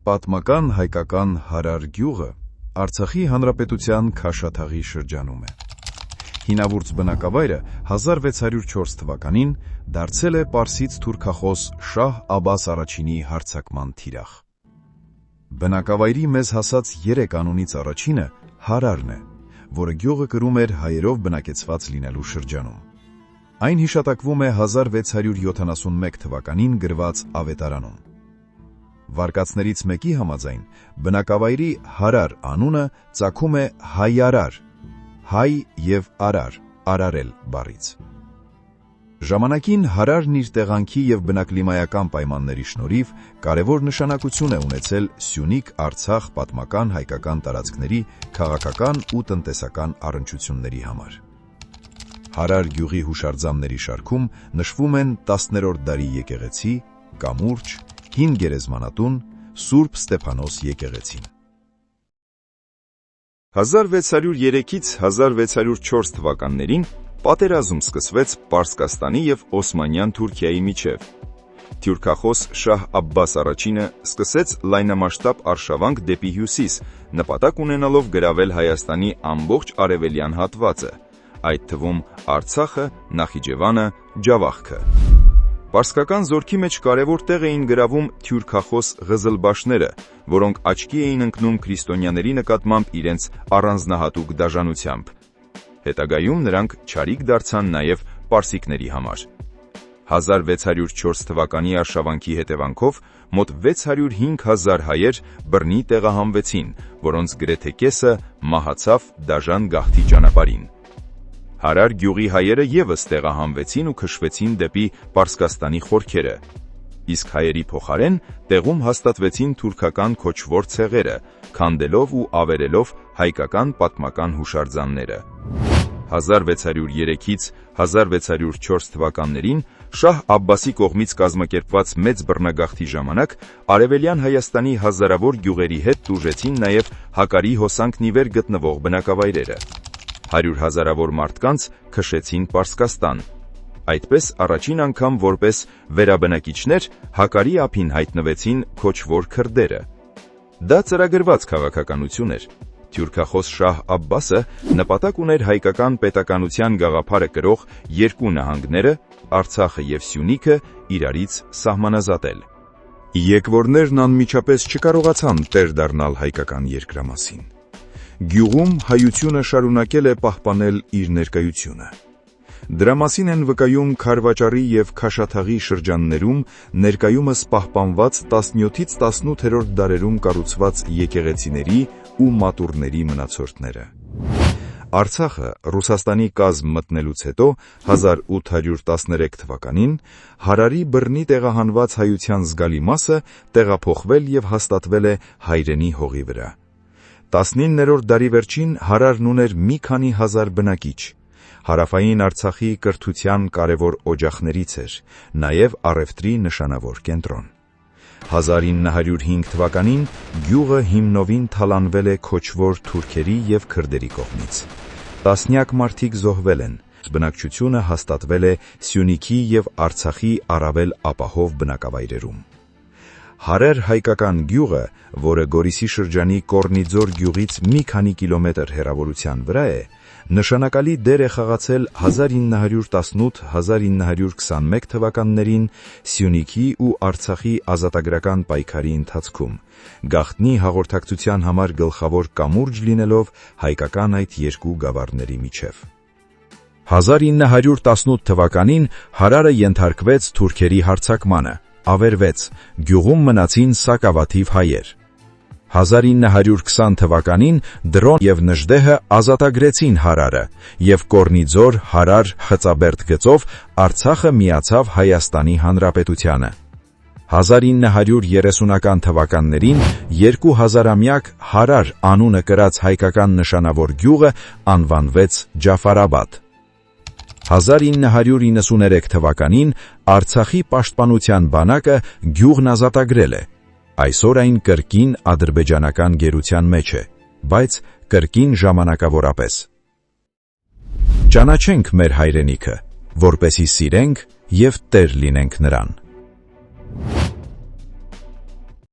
Պատմական հայկական Հարար գյուղը Արցախի Հանրապետության Քաշաթաղի շրջանում է։ Հինավուրց բնակավայրը 1604 թվականին դարձել է պարսից թուրքախոս Շահ Աբբաս առաջինի հարձակման թիրախ։ Բնակավայրի մեզ հասած 3 անունից առաջինը Հարարն է, որը գյուղը կրում էր հայերով բնակեցված լինելու շրջանում։ Այն հիշատակվում է 1671 թվականին գրված ավետարանում։ Վարկածներից մեկի համաձայն բնակավայրի Հարար անունը ծագում է հայարար, հայ և արար, արարել բառից։ Ժամանակին Հարարն իր տեղանքի և բնակլիմայական պայմանների շնորհիվ կարևոր նշանակություն է ունեցել Սյունիք Արցախ պատմական հայկական տարածքների քաղաքական ու տնտեսական առնչությունների համար։ Հարար գյուղի հուշարձանների շարքում նշվում են 10-րդ դարի եկեղեցի, կամուրջ, հին գերեզմանատուն, Սուրբ Ստեփանոս եկեղեցին։ 1603-ից 1604 թվականներին պատերազմ սկսվեց Պարսկաստանի և Օսմանյան Թուրքիայի միջև։ Թյուրքախոս Շահ Աբբաս առաջինը սկսեց լայնամասշտաբ արշավանք դեպի հյուսիս, նպատակ ունենալով գրավել Հայաստանի ամբողջ արևելյան հատվածը, այդ թվում Արցախը, Նախիջևանը, Ջավախքը։ Պարսկական զորքի մեջ կարևոր տեղ էին գրավում թյուրքախոս ղզլբաշները, որոնք աչքի էին ընկնում քրիստոնյաների նկատմամբ իրենց առանձնահատուկ դաժանությամբ։ Հետագայում նրանք չարիք դարձան նաև պարսիկների համար։ 1604 թվականի արշավանքի հետևանքով մոտ 605,000 հայեր բռնի տեղահանվեցին, որոնց գրեթե կեսը մահացավ դաժան գաղթի ճանապարհին։ Հարար գյուղի հայերը ևս տեղահանվեցին ու քշվեցին դեպի Պարսկաստանի խորքերը, իսկ հայերի փոխարեն տեղում հաստատվեցին թուրքական քոչվոր ցեղերը, քանդելով ու ավերելով հայկական պատմական հուշարձանները։ 1603-ից 1604 թվականներին Շահ Աբբասի կողմից կազմակերպված մեծ բռնագաղթի ժամանակ Արևելյան Հայաստանի հազարավոր գյուղերի հետ տուժեցին նաև Հակարի հոսանքն ի վեր գտնվող բնակավայրերը։ 100,000-ավոր մարդկանց քշեցին Պարսկաստան։ Այդպես առաջին անգամ որպես վերաբնակիչներ Հակարի ափին հայտնվեցին քոչվոր քրդերը։ Դա ծրագրված քաղաքականություն էր։ Թյուրքախոս Շահ Աբբասը նպատակ ուներ հայկական պետականության գաղափարը կրող երկու նահանգները, Արցախը և Սյունիքը, իրարից սահմանազատել։ Եկվորներն անմիջապես չկարողացան տեր դառնալ հայկական երկրամասին։ Գյուղում հայությունը շարունակել է պահպանել իր ներկայությունը։ Դրա մասին են վկայում Քարվաճարի և Քաշաթաղի շրջաններում ներկայումս պահպանված 17-ից 18-րդ դարերում կառուցված եկեղեցիների ու մատուռների մնացորդները։ Արցախը Ռուսաստանի կազմ մտնելուց հետո 1813 թվականին Հարարի բռնի տեղահանված հայության զգալի մասը տեղափոխվել և հաստատվել է հայրենի հողի վրա։ 19-րդ դարի վերջին Հարարն ուներ մի քանի հազար բնակիչ։ Հարավային Արցախի կրթության կարևոր օջախներից էր, նաև առևտրի նշանավոր կենտրոն։ 1905 թվականին գյուղը հիմնովին թալանվել է քոչվոր թուրքերի և քրդերի կողմից։ Տասնյակ մարդիկ զոհվել են, բնակչությունը հաստատվել է Սյունիքի և Արցախի առավել ապահով բնակավայրերում։ Հարար հայկական գյուղը, որը Գորիսի շրջանի Կոռնիձոր գյուղից մի քանի կիլոմետր հեռավորության վրա է, նշանակալի դեր է խաղացել 1918-1921 թվականներին Սյունիքի ու Արցախի ազատագրական պայքարի ընթացքում, գաղտնի հաղորդակցության համար գլխավոր կամուրջ լինելով հայկական այդ երկու գավառների միջև։ 1918 թվականին Հարարը ենթարկվեց թուրքերի հարձակմանը, ավերվեց, գյուղում մնացին սակավաթիվ հայեր։ 1920 թվականին Դրոն և Նժդեհը ազատագրեցին Հարարը, և Կոռնիձոր, Հարար, Խծաբերդ գծով Արցախը միացավ Հայաստանի Հանրապետությանը։ 1930-ական թվականներին 2000-ամյակ Հարար անունը կրած հայկական նշանավոր գյուղը անվանվեց Ջաֆարաբադ։ 1993 թվականին Արցախի պաշտպանության բանակը գյուղն ազատագրել է։ Այսօր այն կրկին ադրբեջանական գերության մեջ է, բայց կրկին ժամանակավորապես։ Ճանաչենք մեր հայրենիքը, որպեսզի սիրենք և տեր լինենք նրան։